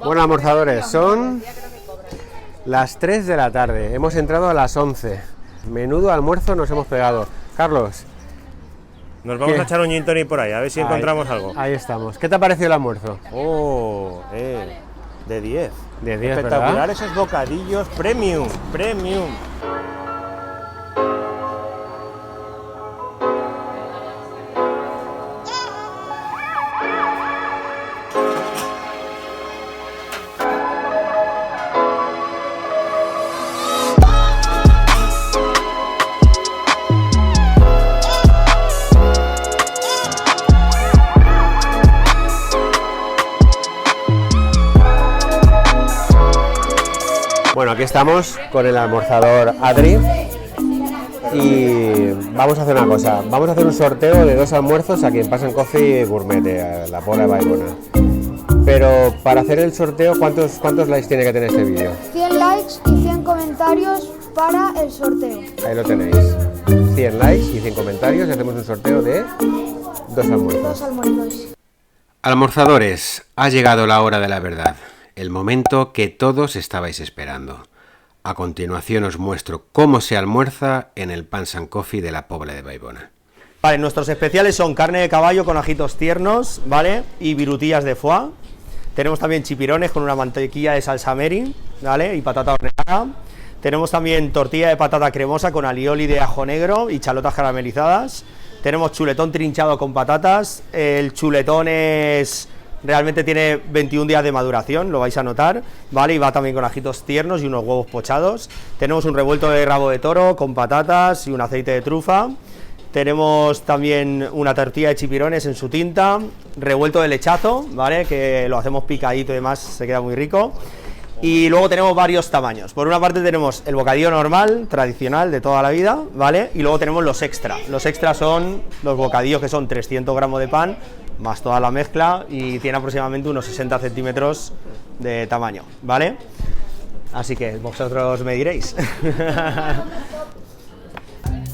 Bueno, almorzadores, son las 3 de la tarde, hemos entrado a las 11. Menudo almuerzo nos hemos pegado. Carlos, nos vamos ¿qué? A echar un gin tonic por ahí, a ver si encontramos algo. Ahí estamos. ¿Qué te ha parecido el almuerzo? De 10. De 10, espectacular, ¿verdad? esos bocadillos premium. Bueno, aquí estamos con el almorzador Adri y vamos a hacer una cosa. Vamos a hacer un sorteo de 2 almuerzos aquí en Punch & Coffee Gourmet, a la Pobla de Vallbona. Pero para hacer el sorteo, ¿cuántos likes tiene que tener este vídeo? 100 likes y 100 comentarios para el sorteo. Ahí lo tenéis. 100 likes y 100 comentarios y hacemos un sorteo de 2 almuerzos. 2 almuerzos. Almorzadores, ha llegado la hora de la verdad. El momento que todos estabais esperando. A continuación os muestro cómo se almuerza en el Punch & Coffee de la Pobla de Vallbona. Vale, nuestros especiales son carne de caballo con ajitos tiernos, ¿vale? Y virutillas de foie. Tenemos también chipirones con una mantequilla de salsa Mary, ¿vale? Y patata horneada. Tenemos también tortilla de patata cremosa con alioli de ajo negro y chalotas caramelizadas. Tenemos chuletón trinchado con patatas. El chuletón realmente tiene 21 días de maduración, lo vais a notar, ¿vale? Y va también con ajitos tiernos y unos huevos pochados. Tenemos un revuelto de rabo de toro con patatas y un aceite de trufa. Tenemos también una tortilla de chipirones en su tinta, revuelto de lechazo, ¿vale? Que lo hacemos picadito y demás, se queda muy rico. Y luego tenemos varios tamaños. Por una parte tenemos el bocadillo normal, tradicional, de toda la vida, ¿vale? Y luego tenemos los extra. Los extra son los bocadillos que son 300 gramos de pan, más toda la mezcla, y tiene aproximadamente unos 60 centímetros de tamaño, ¿vale? Así que vosotros me diréis.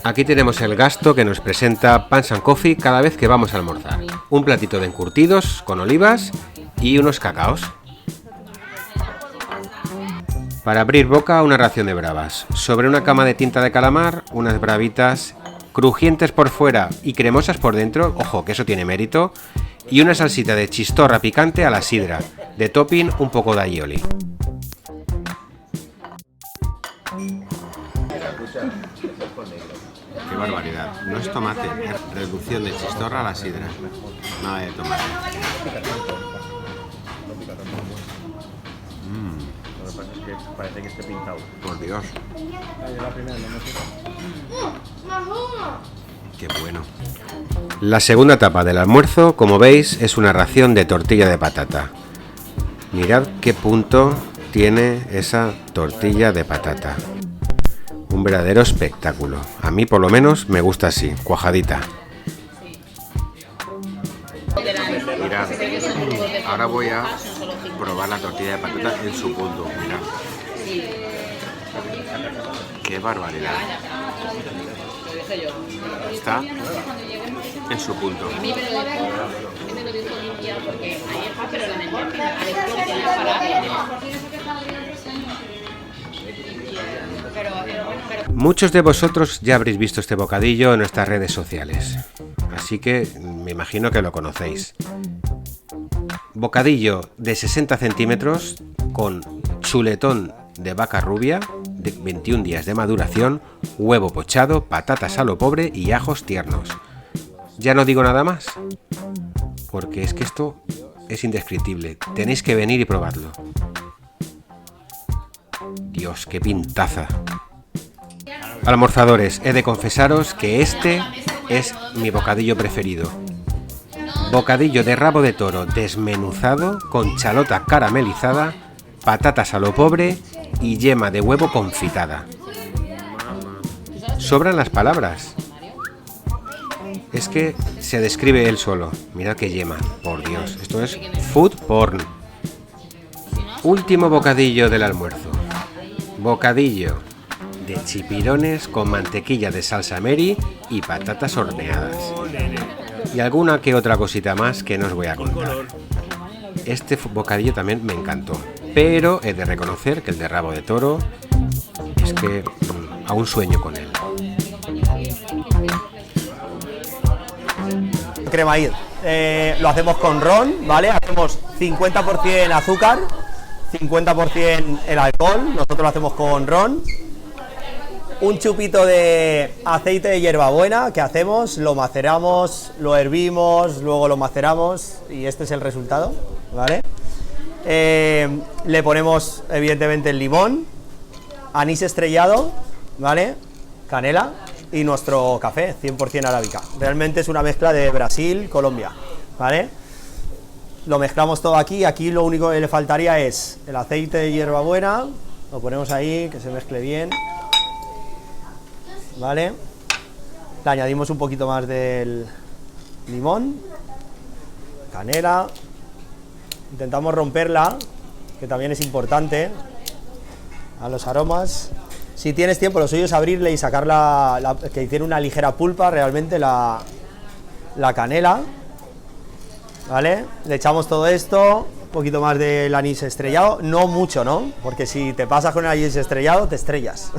Aquí tenemos el gasto que nos presenta Punch & Coffee cada vez que vamos a almorzar. Un platito de encurtidos con olivas y unos cacaos. Para abrir boca, una ración de bravas. Sobre una cama de tinta de calamar, unas bravitas crujientes por fuera y cremosas por dentro, ojo que eso tiene mérito, y una salsita de chistorra picante a la sidra, de topping un poco de aioli. Qué barbaridad, no es tomate, es reducción de chistorra a la sidra, nada de tomate. Lo que pasa es que parece que esté pintado. Por Dios. Qué bueno. La segunda etapa del almuerzo, como veis, es una ración de tortilla de patata. Mirad qué punto tiene esa tortilla de patata. Un verdadero espectáculo. A mí por lo menos me gusta así, cuajadita. Mirad, ahora voy a probar la tortilla de patata en su punto. Mirad. Qué barbaridad. Está en su punto. Muchos de vosotros ya habréis visto este bocadillo en nuestras redes sociales, así que me imagino que lo conocéis. Bocadillo de 60 centímetros con chuletón de vaca rubia, de 21 días de maduración, huevo pochado, patatas a lo pobre y ajos tiernos. Ya no digo nada más, porque es que esto es indescriptible. Tenéis que venir y probarlo. Dios, qué pintaza. Almorzadores, he de confesaros que este es mi bocadillo preferido. Bocadillo de rabo de toro desmenuzado con chalota caramelizada, patatas a lo pobre y yema de huevo confitada. Sobran las palabras. Es que se describe él solo. Mirad qué yema, por Dios. Esto es food porn. Último bocadillo del almuerzo. Bocadillo de chipirones con mantequilla de salsa Mary y patatas horneadas. Y alguna que otra cosita más que no os voy a contar. Este bocadillo también me encantó, pero he de reconocer que el de rabo de toro es que aún sueño con él. Cremaíz, lo hacemos con ron, ¿vale? Hacemos 50% azúcar, 50% el alcohol, nosotros lo hacemos con ron. Un chupito de aceite de hierbabuena que hacemos, lo maceramos, lo hervimos, luego lo maceramos y este es el resultado, ¿vale? Le ponemos evidentemente el limón, anís estrellado, ¿vale? Canela y nuestro café 100% arábica. Realmente es una mezcla de Brasil, Colombia, ¿vale? Lo mezclamos todo aquí, aquí lo único que le faltaría es el aceite de hierbabuena, lo ponemos ahí, que se mezcle bien. ¿Vale? Le añadimos un poquito más del limón, canela, intentamos romperla, que también es importante, a los aromas. Si tienes tiempo, lo suyo es abrirle y sacar que tiene una ligera pulpa realmente la canela, ¿vale? Le echamos todo esto, un poquito más del anís estrellado, no mucho, ¿no? Porque si te pasas con el anís estrellado, te estrellas.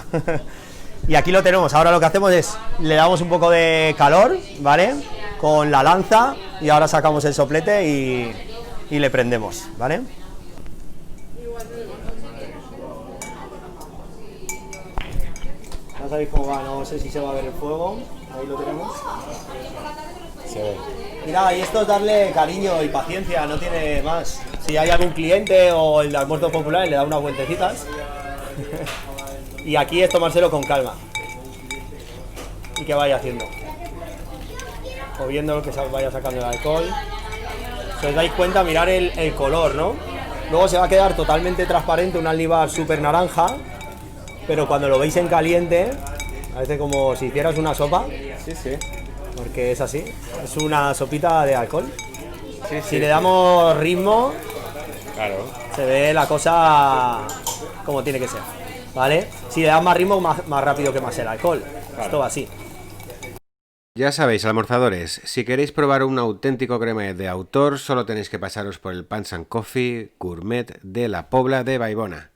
Y aquí lo tenemos, ahora lo que hacemos es, le damos un poco de calor, ¿vale? Con la lanza y ahora sacamos el soplete y le prendemos, ¿vale? No sabéis cómo va, no sé si se va a ver el fuego, ahí lo tenemos. Se ve. Mira, y esto es darle cariño y paciencia, no tiene más. Si hay algún cliente o el de almuerzos populares le da unas vueltecitas. Y aquí es tomárselo con calma y que vaya haciendo o viendo lo que vaya sacando el alcohol. Si os dais cuenta, mirar el color, ¿no? Luego se va a quedar totalmente transparente, un almíbar súper naranja, pero cuando lo veis en caliente parece como si hicieras una sopa. Sí, sí. Porque es así, es una sopita de alcohol. Sí, si le damos ritmo, claro, se ve la cosa como tiene que ser, ¿vale? Si le das más ritmo, más rápido quemas el alcohol. Claro. Esto va así. Ya sabéis, almorzadores, si queréis probar un auténtico cremallera de autor, solo tenéis que pasaros por el Pans and Coffee Gourmet de la Pobla de Vallbona.